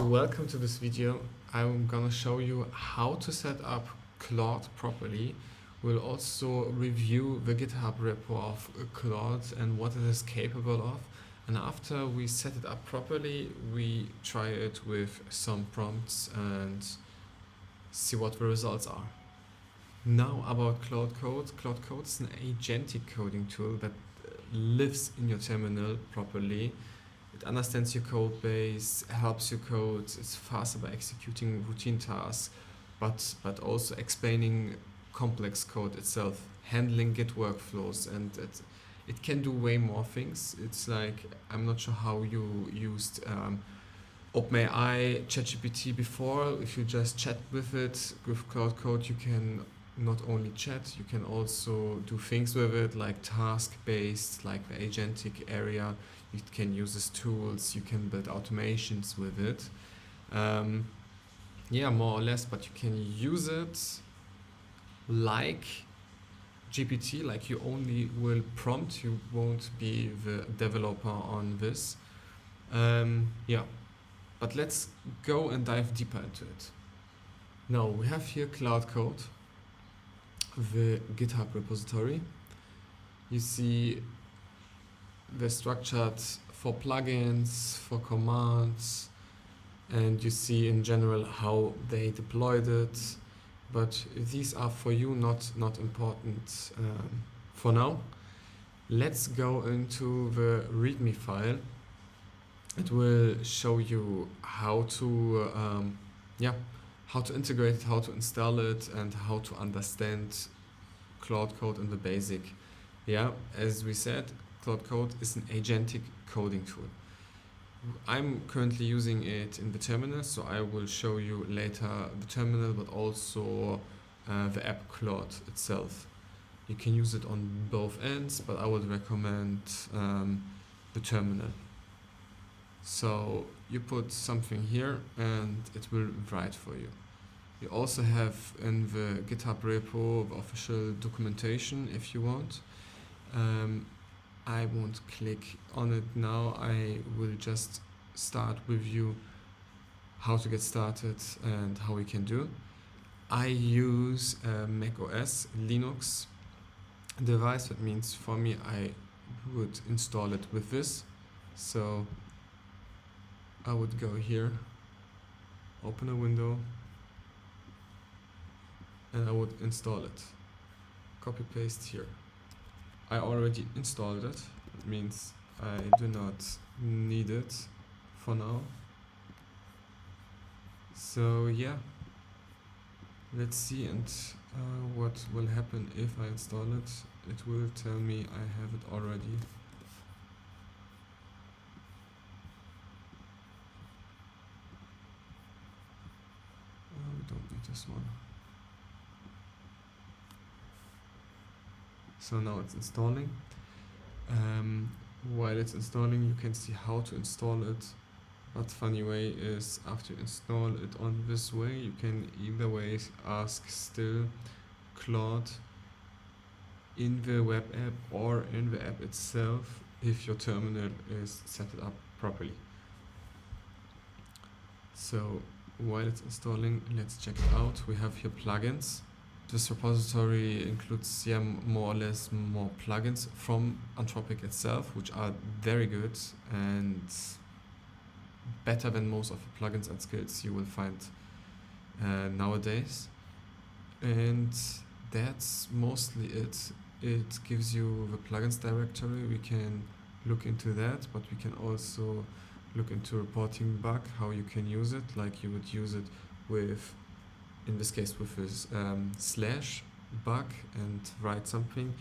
Welcome to this video. I'm gonna show you how to set up Claude properly. We'll also review the GitHub repo of Claude and what it is capable of. And after we set it up properly, we try it with some prompts and see what the results are. Now about Claude Code. Claude Code is an agentic coding tool that lives in your terminal properly. It understands your code base, helps you code, it's faster by executing routine tasks, but also explaining complex code itself, handling Git workflows, and it can do way more things. It's like, I'm not sure how you used OpenAI, ChatGPT before. If you just chat with it, with Claude Code, you can not only chat, you can also do things with it, like task-based, like the agentic area. You can use these tools, you can build automations with it. Yeah, more or less, but you can use it like GPT, like you only will prompt, you won't be the developer on this. Yeah, but let's go and dive deeper into it. Now we have here Claude Code, the GitHub repository. You see the structured for plugins, for commands, and you see in general how they deployed it. But these are for you not important for now. Let's go into the README file. It will show you how to how to integrate it, how to install it, and how to understand Claude Code in the basic. Yeah, as we said, Claude Code is an agentic coding tool. I'm currently using it in the terminal, so I will show you later the terminal, but also the app Claude itself. You can use it on both ends, but I would recommend the terminal. So you put something here and it will write for you. You also have in the GitHub repo the official documentation if you want. I won't click on it now. I will just start with you how to get started and how we can do. I use a Mac OS Linux device. That means for me I would install it with this. So I would go here, open a window, and I would install it. Copy paste here. I already installed it. It means I do not need it for now. So yeah, let's see and what will happen if I install it. It will tell me I have it already. We don't need this one. So now it's installing. While it's installing, you can see how to install it. But funny way is, after you install it on this way, you can either way ask still Claude in the web app or in the app itself if your terminal is set up properly. So while it's installing, let's check it out. We have here plugins. This repository includes more or less more plugins from Anthropic itself, which are very good and better than most of the plugins and skills you will find nowadays. And that's mostly it. It gives you the plugins directory. We can look into that, but we can also look into reporting bug, how you can use it, like you would use it with, in this case, with this slash bug and write something.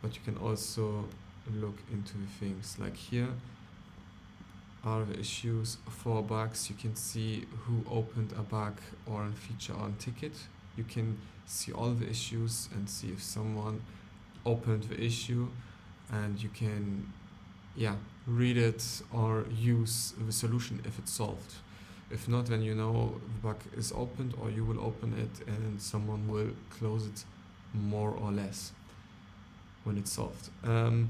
But you can also look into things like here are the issues for bugs. You can see who opened a bug or a feature on ticket. You can see all the issues and see if someone opened the issue, and you can read it or use the solution if it's solved. If not, then you know the bug is opened, or you will open it and someone will close it more or less when it's solved. And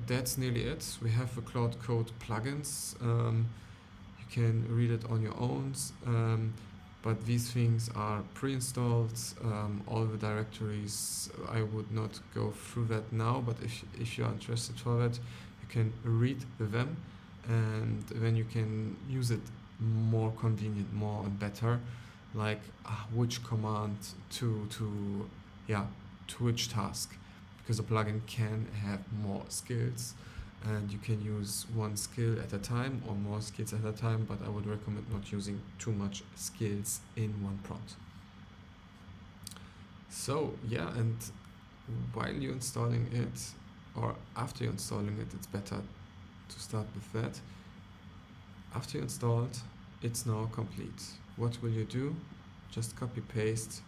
that's nearly it. We have the Claude Code plugins. you can read it on your own, but these things are pre-installed. All the directories, I would not go through that now, but if you're interested for that, you can read them, and then you can use it more convenient, more and better, like which command to which task, because a plugin can have more skills, and you can use one skill at a time or more skills at a time, but I would recommend not using too much skills in one prompt. So yeah, and while you're installing it, or after you're installing it, it's better to start with that. After you installed, it's now complete. What will you do? Just copy paste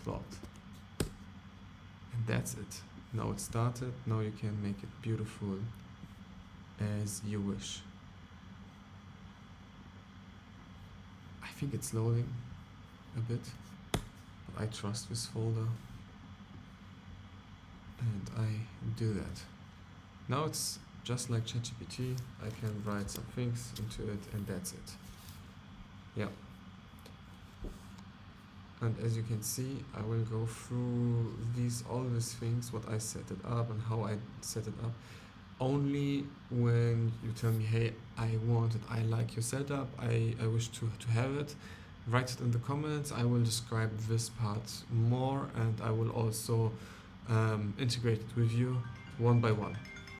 Claude. And that's it. Now it's started. Now you can make it beautiful as you wish. I think it's loading a bit, but I trust this folder, and I do that. Now it's just like ChatGPT. I can write some things into it, and that's it. Yeah. And as you can see, I will go through all these things, what I set it up and how I set it up. Only when you tell me, hey, I want it, I like your setup, I wish to have it, write it in the comments. I will describe this part more, and I will also integrate it with you one by one.